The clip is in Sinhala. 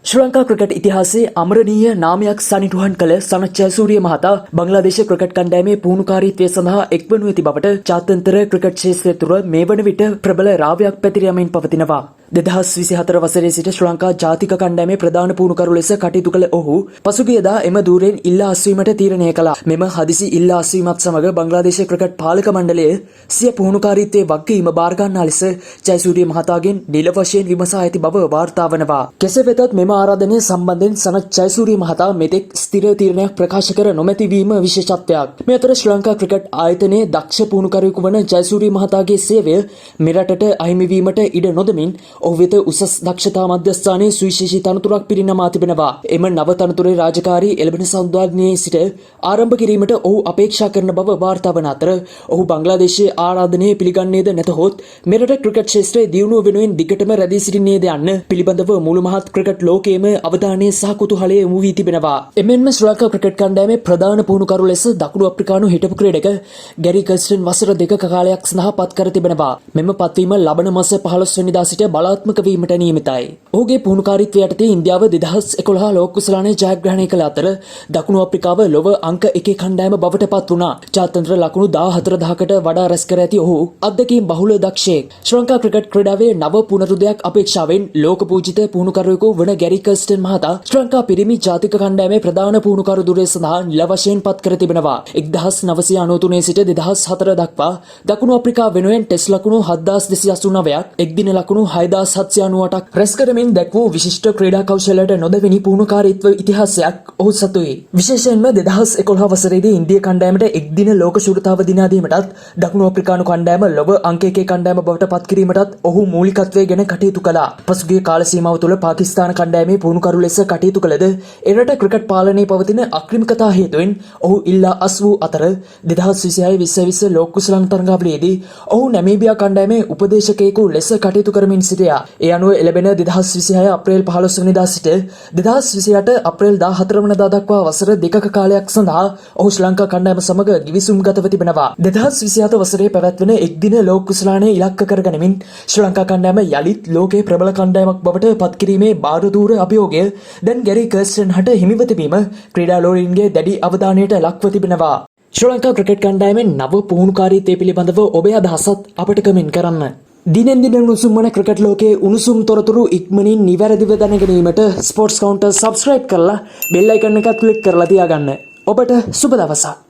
ශ්‍රී ලංකා ක්‍රිකට් ඉතිහාසයේ අමරණීය නාමයක් සනිටුහන් කළ සනත් ජයසූරිය මහතා බංග්ලාදේශ ක්‍රිකට් කණ්ඩායමේ පුහුණුකාරීත්වය සඳහා එක්වනු ඇති බවට ජාත්‍යන්තර ක්‍රිකට් ක්ෂේත්‍රය තුළ මේ වන විට ප්‍රබල රාවයක් පැතිර යමින් පවතිනවා. 2024 වසරේ සිට ශ්‍රී ලංකා ජාතික කණ්ඩායමේ ප්‍රධාන පුහුණුකරු ලෙස කටයුතු කළ ඔහු පසුගියදා එම ධූරයෙන් ඉල්ලා අස්වීමට තීරණය කළා. මෙම හදිසි ඉල්ලා අස්වීමත් සමග බංග්ලාදේශ ක්‍රිකට් පාලක මණ්ඩලය සිය පුහුණුකාරීත්වයේ වගකීම බාර ගන්නා ලෙස ජයසූරිය මහතාගෙන් නිල වශයෙන් විමසා ඇති බව වාර්තා වනවා. කෙසේ වෙතත් මෙම ආරාධනය සම්බන්ධයෙන් සනත් ජයසූරිය මහතා මෙතෙක් ස්ථිර තීරණයක් ප්‍රකාශ කර නොමැති වීම විශේෂත්වයක්. මේ අතර ශ්‍රී ලංකා ක්‍රිකට් ආයතනයේ දක්ෂ පුහුණුකරුවෙකු වන ජයසූරිය මහතාගේ සේවය මෙරටට අහිමි වීමට ඉඩ නොදමින් ඔහු වෙත උසස් දක්ෂතා මධ්‍යස්ථානයේ සුවිශේෂී තනතුරක් පිරිනමා තිබෙනවා. එම නව තනතුරේ රාජකාරී එළඹෙන සෞදාග්නියේ සිට ආරම්භ කිරීමට ඔහු අපේක්ෂා කරන බව වාර්තා වන අතර ඔහු බංග්ලාදේශයේ ආරාධනය පිළිගන්නේද නැතහොත් මෙරට ක්‍රිකට් ක්ෂේත්‍රයේ දියුණුව වෙනුවෙන් දිගටම රැඳී සිටින්නේද යන්න පිළිබඳව මුළු මහත් ක්‍රිකට් ලෝකයේම අවධානය සහ කුතුහලය යොමු වී තිබෙනවා. එමෙන්ම ශ්‍රී ලංකා ක්‍රිකට් කණ්ඩායමේ ප්‍රධාන පුහුණුකරු ලෙස දකුණු අප්‍රිකානු හිටපු ක්‍රීඩක ගැරි කර්ස්ටන් වසර 2ක කාලයක් සඳහා පත් කර තිබෙනවා. මෙම පත්වීම ලබන මාස 15 වෙනිදා සිට බලාත්මක වීමට නියමිතයි. ඔහුගේ පුහුණුකාරීත්වය යටතේ ඉන්දියාව 2011 ලෝක කුසලානය ජයග්‍රහණය කළ අතර දකුණු අප්‍රිකාව ලොව අංක 1 කණ්ඩායම බවට පත් වුණා. ජාත්‍යන්තර ලකුණු 14000කට වඩා රැස් කර ඇති ඔහු අත්දැකීම් බහුල දක්ෂයෙක්. ශ්‍රී ලංකා ක්‍රිකට් ක්‍රීඩාවේ නව පුනරුදයක් අපේක්ෂාවෙන් ලෝක පූජිත පුහුණුකරුවෙකු වන ගැරි කර්ස්ටන් මහතා ශ්‍රී ලංකා පිරිමි ජාතික කණ්ඩායමේ ප්‍රධාන පුහුණුකරු ධුරය සඳහා නිල වශයෙන් පත් කර තිබෙනවා. 1993 සිට 2004 දක්වා දකුණු අප්‍රිකාව වෙනුවෙන් ටෙස්ට් ලකුණු 7289ක්, එක්දින ලකුණු 6798ක් රැස් කරමින් දැක්වූ විශිෂ්ට ක්‍රීඩා කෞශලයට නොදෙවෙනි පුහුණුකාරීත්ව ඉතිහාසයක් ඔහු සතුයි. විශේෂයෙන්ම 2011 වසරේදී ඉන්දියා කණ්ඩායමට එක්දින ලෝක ශූරතාව දිනා දීමටත් දකුණු අප්‍රිකානු කණ්ඩායම ලොව අංක 1 කණ්ඩායම බවට පත් කිරීමටත් ඔහු මූලිකත්වයේ ගැන කටයුතු කළා. පසුගිය කාල සීමාව තුළ පාකිස්තාන කණ්ඩායමේ පුහුණුකරු ලෙස කටයුතු කළද එරට ක්‍රිකට් පාලනයේ පවතින අක්‍රමිකතා හේතුවෙන් ඔහු ඉල්ලා අස් වූ අතර 2026 ලෝක කුසලාන තරඟාවලියේදී ඔහු නැමීබියා කණ්ඩායමේ උපදේශකයෙකු ලෙස කටයුතු කරමින් සිටියා. ඒ අනුව එළඹෙන 2026 අප්‍රේල් 15 වෙනිදා සිට 2028 අප්‍රේල් 14 වෙනිදා දක්වා වසර 2ක කාලයක් සඳහා ඔහු ශ්‍රී ලංකා කණ්ඩායම සමග ගිවිසුම්ගතව තිබෙනවා. 2027 වසරේ පැවැත්වෙන එක්දින ලෝක කුසලානයේ ඉලක්ක කරගනිමින් ශ්‍රී ලංකා කණ්ඩායම යලිත් ලෝකයේ ප්‍රබල කණ්ඩායමක් බවට පත් කිරීමේ බාරදූර අභියෝගය දැන් ගැරි කර්ස්ටන් හට හිමිව තිබීම ක්‍රීඩා ලෝරීන්ගේ දැඩි අවධානයට ලක්ව තිබෙනවා. ශ්‍රී ලංකා ක්‍රිකට් කණ්ඩායමෙන් නව පුහුණුකාරීත්වය පිළිබඳව ඔබේ අදහසත් අපට කමෙන්ට් කරන්න. දිනෙන් දින උණුසුම් වන ක්‍රිකට් ලෝකයේ උණුසුම් තොරතුරු ඉක්මනින් නිවැරදිව දැනගැනීමට ස්පෝර්ට්ස් කවුන්ටර් සබ්ස්ක්‍රයිබ් කරලා බෙල් අයිකන් එකත් ක්ලික් කරලා තියාගන්න. ඔබට සුබ දවසක්.